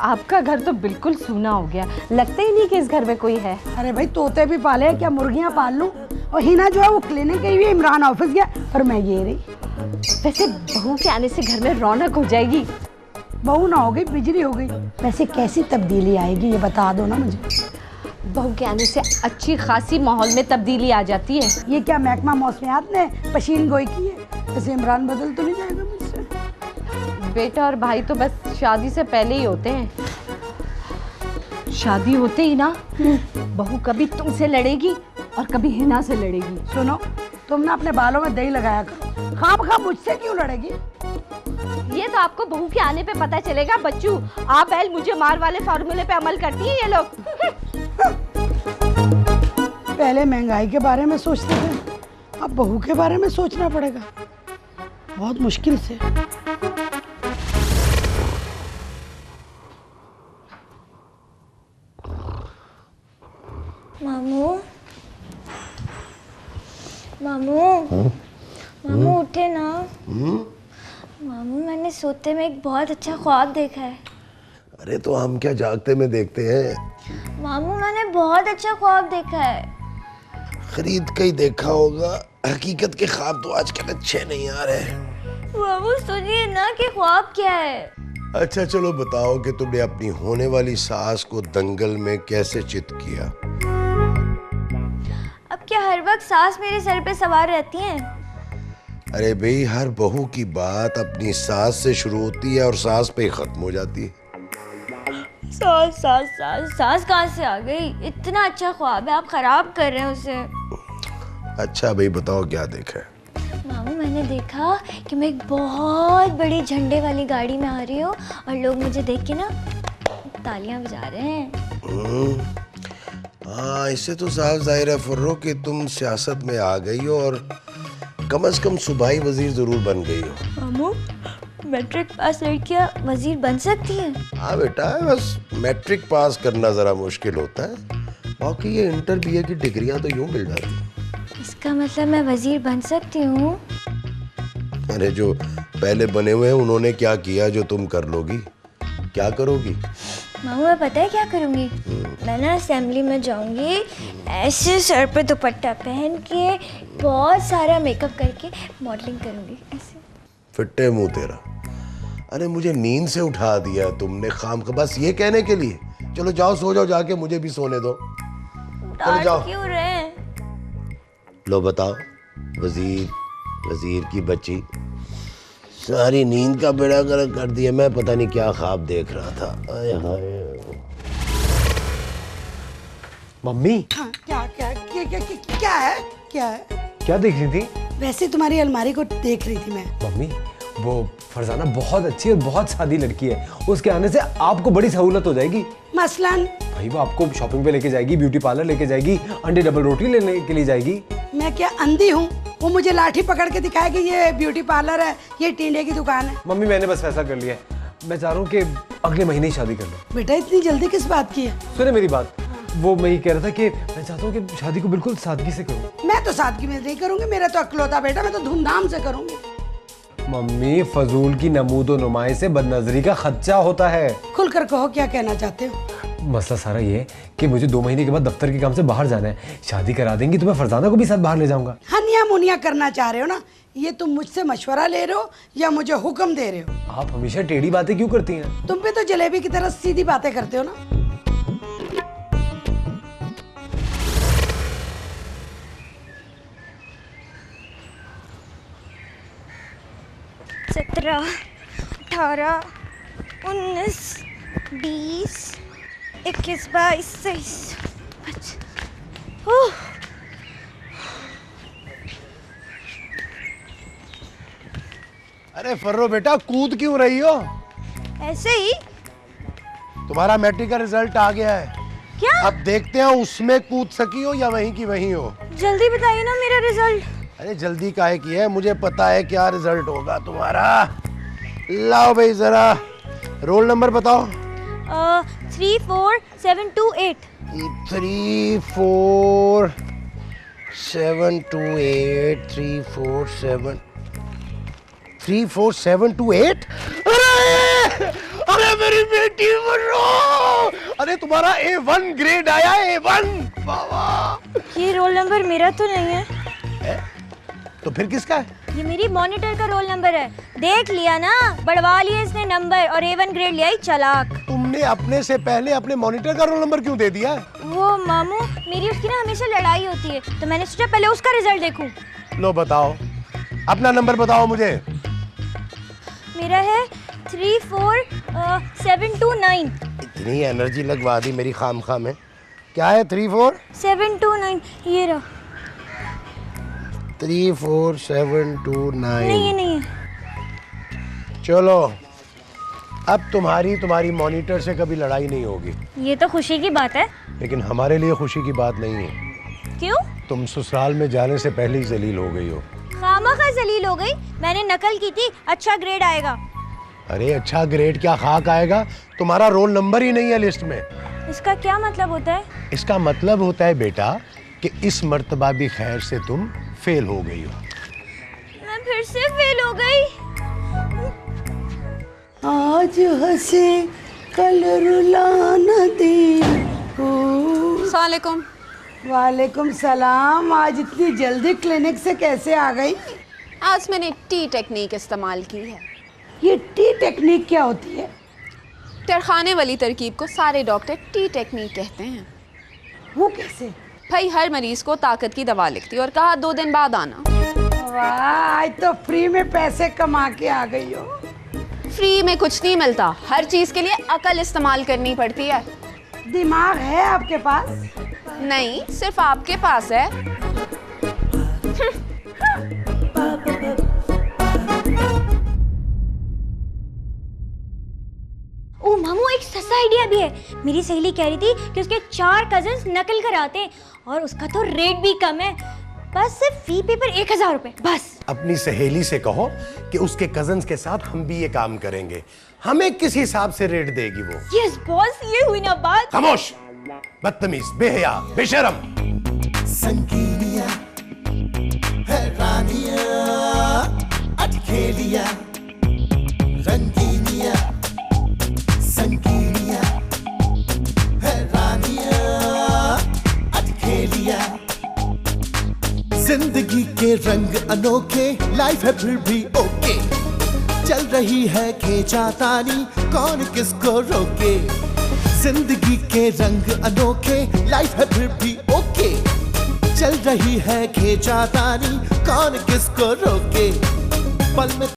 आपका घर तो बिल्कुल सूना हो गया, लगता ही नहीं कि इस घर में कोई है। अरे भाई तोते भी पाले, क्या मुर्गियां पाल लूं? और हिना जो है वो क्लिनिक गई हुई है, इमरान ऑफिस गया और मैं ये रही। वैसे बहू के आने से घर में रौनक हो जाएगी। बहू ना हो गई बिजली हो गई। वैसे कैसी तब्दीली आएगी ये बता दो ना मुझे। बहू के आने से अच्छी खासी माहौल में तब्दीली आ जाती है। ये क्या महकमा मौसमियात ने पशीन गोई की है? वैसे इमरान बदल तो नहीं जाएगा मुझसे? बेटा और भाई तो बस शादी से पहले ही होते हैं। शादी होते ही ना बहू कभी तुमसे लड़ेगी और कभी हिना से लड़ेगी। सुनो, तुम ना अपने बालों में दही लगाया करो। खाम मुझसे क्यों लड़ेगी? ये तो आपको बहू के आने पे पता चलेगा बच्चू। आप बैल मुझे मार वाले फॉर्मूले पे अमल करती है ये लोग। पहले महंगाई के बारे में सोचते थे, अब बहू के बारे में सोचना पड़ेगा, बहुत मुश्किल से। मामू, मामू, मामू उठे ना। मामू मैंने सोते में एक बहुत अच्छा ख्वाब देखा है। अरे तो हम क्या जागते में देखते हैं? मामू मैंने बहुत अच्छा ख्वाब देखा है। खरीद के ही देखा होगा, हकीकत के ख्वाब तो आजकल अच्छे नहीं आ रहे। मामू सुनिए ना कि ख्वाब क्या है। अच्छा चलो बताओ कि तुमने अपनी होने वाली सास को दंगल में कैसे चित किया? अब क्या हर वक्त सास मेरे सर पे सवार रहती हैं? अरे भाई हर बहू की बात अपनी सास से शुरू होती है और सास पे ही खत्म हो जाती है। सास सास सास सास कहाँ से आ गई? इतना अच्छा ख्वाब है, आप खराब कर रहे हैं उसे। अच्छा भाई बताओ क्या देखा है? मामू मैंने देखा कि मैं एक बहुत बड़ी झंडे वाली गाड़ी में आ रही हूँ और लोग मुझे देख के ना तालियां बजा रहे हैं। हाँ इससे तो साफ जाहिर है फर्रो कि तुम सियासत में आ गई हो और कम से कम सूबाई वजीर जरूर बन गई हो। मामू मैट्रिक पास लड़कियां वजीर बन सकती हैं? हाँ बेटा बस मैट्रिक पास करना जरा मुश्किल होता है, बाकी ये इंटर बीए की डिग्रियां तो यूं मिल जाती हैं। इसका मतलब मैं वजीर बन सकती हूँ? अरे जो पहले बने हुए हैं उन्होंने क्या किया जो तुम कर लोगी? क्या करोगी? मामू मैं पता है क्या करूँगी? मैं ना असेंबली में जाऊँगी, ऐसे सर पे दुपट्टा पहन के बहुत सारा मेकअप करके मॉडलिंग करूँगी ऐसे। फिट्टे मुंह तेरा। अरे मुझे नींद से उठा दिया तुमने खाम का बस ये कहने के लिए। चलो जाओ सो जाओ जाके, मुझे भी सोने दो। चलो जाओ। क्यों रहे? लो बताओ, वजीर की बच्ची सारी नींद का बेड़ा गर्क कर दिया। मैं पता नहीं क्या ख्वाब देख रहा था। आय हाय। मम्मी हाँ, क्या क्या क्या क्या क्या क्या है? क्या है? क्या देख रही थी? वैसे तुम्हारी अलमारी को देख रही थी मैं। मम्मी वो फरजाना बहुत अच्छी और बहुत सादी लड़की है, उसके आने से आपको बड़ी सहूलत हो जाएगी। मसलन भाई वो आपको शॉपिंग पे लेके जाएगी, ब्यूटी पार्लर लेके जाएगी, अंडे डबल रोटी लेने के लिए जाएगी। मैं क्या अंधी हूँ? वो मुझे लाठी पकड़ के दिखाएगी ये ब्यूटी पार्लर है, ये टिंडे की दुकान है। मम्मी मैंने बस फैसला कर लिया है, मैं चाह रहा हूँ कि अगले महीने ही शादी कर लो। बेटा इतनी जल्दी किस बात की है? सुने मेरी बात, वो मैं ये कह रहा था कि मैं चाहता हूँ कि शादी को बिल्कुल सादगी से करूँ। मैं तो सादगी में नहीं करूंगी, मेरा तो अकलौता बेटा, मैं तो धूमधाम से करूंगी। मम्मी फजूल की नमूदो नुमाई से बदनजरी का खदशा होता है। खुलकर कहो क्या कहना चाहते हो? मसला सारा ये है कि मुझे 2 महीने के बाद दफ्तर के काम से बाहर जाना है। शादी करा देंगी तो मैं फरजाना को भी साथ बाहर ले जाऊंगा। हनिया मुनिया करना चाह रहे हो ना? ये तुम मुझसे मशवरा ले रहे हो या मुझे हुक्म दे रहे हो? आप हमेशा टेढ़ी बातें क्यों करती हैं? तुम भी तो जलेबी की तरह सीधी बातें करते हो ना। 17, 18, 19, 20, 21, 22, 23, 25। अरे फर्रो बेटा कूद क्यों रही हो? ऐसे ही। तुम्हारा मैट्रिक का रिजल्ट आ गया है। क्या? अब देखते हैं उसमें कूद सकी हो या वहीं की वहीं हो। जल्दी बताइए ना मेरा रिजल्ट। अरे जल्दी काहे की है, मुझे पता है क्या रिजल्ट होगा तुम्हारा। लाओ भाई जरा रोल नंबर बताओ। 34728। 34728 34728। अरे मेरी बेटी बनो। तुम्हारा A1 ग्रेड आया, A1। वाह। ये रोल नंबर मेरा तो नहीं है, तो फिर किसका है? ये मेरी मॉनिटर का रोल नंबर है। देख लिया ना, बढ़वा लिया इसने नंबर और A1 ग्रेड लिया ही चालाक। तुमने अपने से पहले अपने मॉनिटर का रोल नंबर क्यों दे दिया? वो मामू, मेरी उसकी ना हमेशा लड़ाई होती है, तो मैंने सोचा पहले उसका रिजल्ट देखूं। लो बताओ, अपना नंबर बताओ मुझे। मेरा है 34729। इतनी एनर्जी लगवा दी मेरी खामखा में। क्या है 729? ये रहा। 34729। नहीं ये नहीं है। चलो, अब तुम्हारी मॉनिटर से कभी लड़ाई नहीं होगी। ये तो खुशी की बात है। लेकिन हमारे लिए खुशी की बात नहीं है। क्यों? तुम ससुराल में जाने से पहले ही जलील हो गई हो। खामखा जलील हो गई, मैंने नकल की थी, अच्छा ग्रेड आएगा। अरे अच्छा ग्रेड क्या, खाक आएगा। तुम्हारा रोल नंबर ही नहीं है लिस्ट में। इसका क्या मतलब होता है? इसका मतलब होता है बेटा कि इस मर्तबा भी खैर से तुम फेल हो गई हो। मैं फिर से फेल हो गई। आज हंसे कल रुलाना दे। अस्सलामुअलैकुम। वालेकुम सलाम। आज इतनी जल्दी क्लिनिक से कैसे आ गई? आज मैंने टी टेक्निक इस्तेमाल की है। ये टी टेक्निक क्या होती है? तरखाने वाली तरकीब को सारे डॉक्टर टी टेक्निक कहते हैं। वो कैसे? भाई हर मरीज को ताकत की दवा लिखती और कहा 2 दिन बाद आना। वाह, आज तो फ्री में पैसे कमा के आ गई हो। फ्री में कुछ नहीं मिलता, हर चीज के लिए अकल इस्तेमाल करनी पड़ती है। दिमाग है आपके पास? नहीं, सिर्फ आपके पास है। ओ मामू, एक सस्ता आइडिया भी है। मेरी सहेली कह रही थी कि उसके 4 कजिन्स नकल कराते हैं और उसका तो रेट भी कम है, बस सिर्फ फी पेपर 1000 रुपए बस। अपनी सहेली से कहो कि उसके कजन्स के साथ हम भी ये काम करेंगे। हमें किस हिसाब से रेट देगी वो? यस बॉस, ये हुई ना बात। खामोश, बदतमीज, बेहया, बेशरम। संगीनिया हैरानिया अटखेलिया रंगीनिया संगीनिया हैरानिया अटखेलिया। जिंदगी के रंग अनोखे, लाइफ है फिर भी ओके। चल रही है खींचातानी, कौन किसको रोके। जिंदगी के रंग अनोखे, लाइफ है फिर भी ओके। चल रही है खींचातानी, कौन किसको रोके। पल में